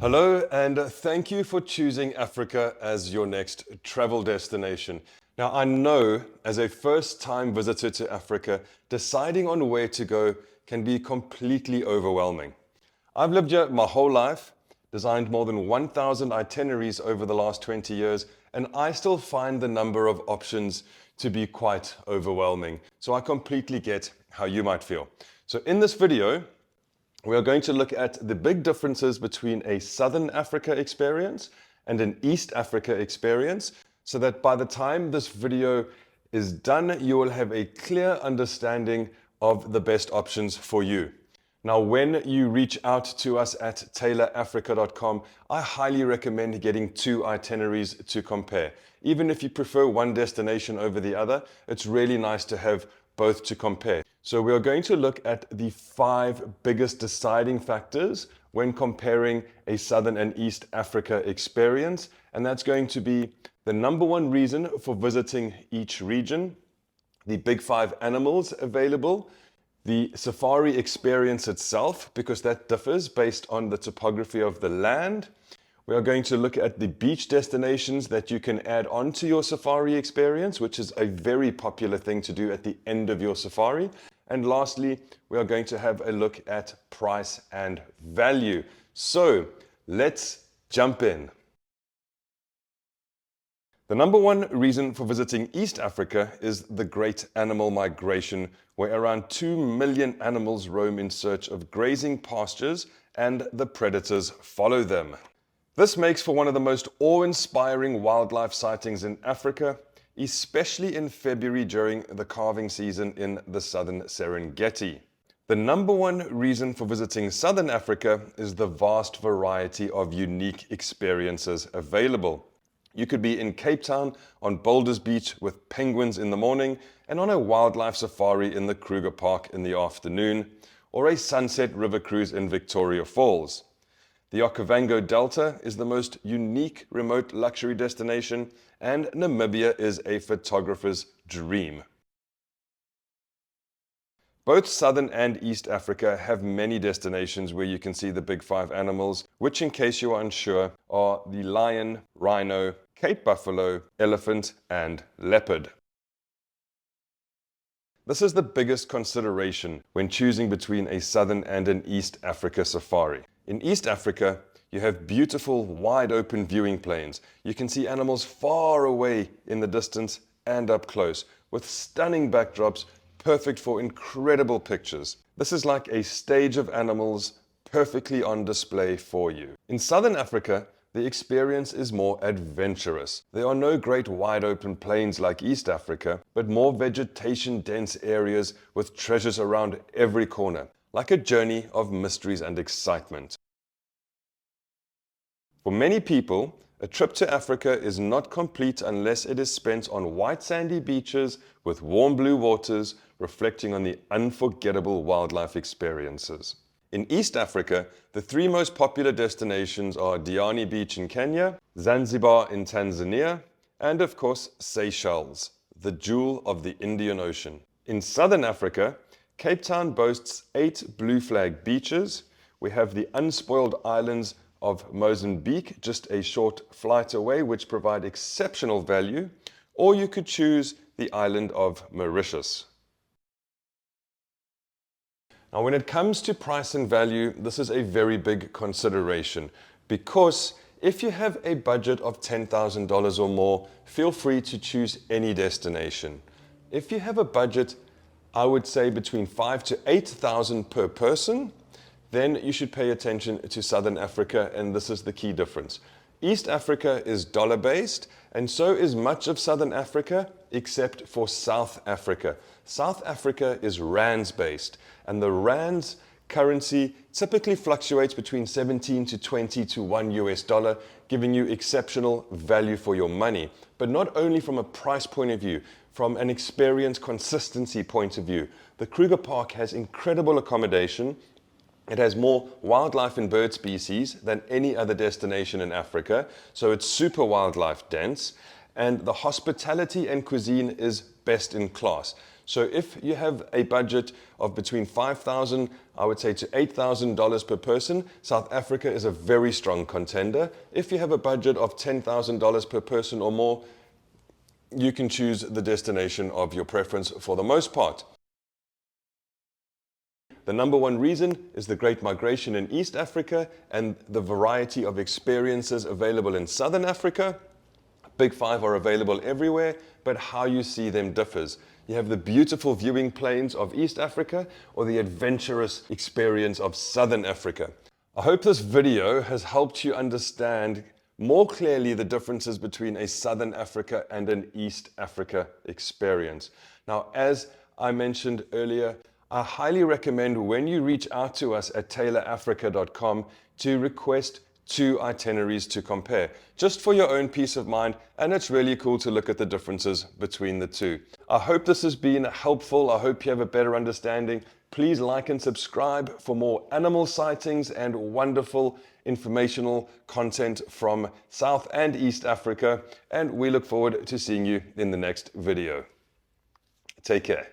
Hello, and thank you for choosing Africa as your next travel destination. Now, I know as a first-time visitor to Africa, deciding on where to go can be completely overwhelming. I've lived here my whole life, designed more than 1,000 itineraries over the last 20 years, and I still find the number of options to be quite overwhelming. So I completely get how you might feel. So in this video, we are going to look at the big differences between a Southern Africa experience and an East Africa experience, so that by the time this video is done, you will have a clear understanding of the best options for you. Now, when you reach out to us at taylorafrica.com, I highly recommend getting two itineraries to compare. Even if you prefer one destination over the other, it's really nice to have both to compare. So we are going to look at the 5 biggest deciding factors when comparing a Southern and East Africa experience. And that's going to be the number 1 reason for visiting each region, the big 5 animals available, the safari experience itself, because that differs based on the topography of the land. We are going to look at the beach destinations that you can add on to your safari experience, which is a very popular thing to do at the end of your safari. And lastly, we are going to have a look at price and value. So let's jump in. The number 1 reason for visiting East Africa is the great animal migration, where around 2 million animals roam in search of grazing pastures and the predators follow them. This makes for one of the most awe-inspiring wildlife sightings in Africa, especially in February during the calving season in the southern Serengeti. The number 1 reason for visiting Southern Africa is the vast variety of unique experiences available. You could be in Cape Town on Boulders Beach with penguins in the morning and on a wildlife safari in the Kruger Park in the afternoon, or a sunset river cruise in Victoria Falls. The Okavango Delta is the most unique remote luxury destination, and Namibia is a photographer's dream. Both Southern and East Africa have many destinations where you can see the big 5 animals, which, in case you are unsure, are the lion, rhino, Cape buffalo, elephant, and leopard. This is the biggest consideration when choosing between a Southern and an East Africa safari. In East Africa, you have beautiful, wide-open viewing plains. You can see animals far away in the distance and up close, with stunning backdrops, perfect for incredible pictures. This is like a stage of animals perfectly on display for you. In Southern Africa, the experience is more adventurous. There are no great wide-open plains like East Africa, but more vegetation-dense areas with treasures around every corner, like a journey of mysteries and excitement. For many people, a trip to Africa is not complete unless it is spent on white sandy beaches with warm blue waters, reflecting on the unforgettable wildlife experiences. In East Africa, the 3 most popular destinations are Diani Beach in Kenya, Zanzibar in Tanzania, and of course Seychelles, the jewel of the Indian Ocean. In Southern Africa, Cape Town boasts 8 blue flag beaches. We have the unspoiled islands of Mozambique, just a short flight away, which provide exceptional value, or you could choose the island of Mauritius. Now, when it comes to price and value, this is a very big consideration, because if you have a budget of $10,000 or more, feel free to choose any destination. If you have a budget, I would say between $5,000 to $8,000 per person, then you should pay attention to Southern Africa, and this is the key difference. East Africa is dollar-based, and so is much of Southern Africa, except for South Africa. South Africa is rands-based, and the rands currency typically fluctuates between 17 to 20 to $1, giving you exceptional value for your money. But not only from a price point of view, from an experience consistency point of view. The Kruger Park has incredible accommodation. It has more wildlife and bird species than any other destination in Africa, so it's super wildlife dense, and the hospitality and cuisine is best in class. So if you have a budget of between $5,000, I would say to $8,000 per person, South Africa is a very strong contender. If you have a budget of $10,000 per person or more, you can choose the destination of your preference for the most part. The number one reason is the Great Migration in East Africa and the variety of experiences available in Southern Africa. Big Five are available everywhere, but how you see them differs. You have the beautiful viewing plains of East Africa or the adventurous experience of Southern Africa. I hope this video has helped you understand more clearly the differences between a Southern Africa and an East Africa experience. Now, as I mentioned earlier, I highly recommend when you reach out to us at taylorafrica.com to request 2 itineraries to compare, just for your own peace of mind, and it's really cool to look at the differences between the two. I hope this has been helpful. I hope you have a better understanding. Please like and subscribe for more animal sightings and wonderful informational content from South and East Africa, and we look forward to seeing you in the next video. Take care.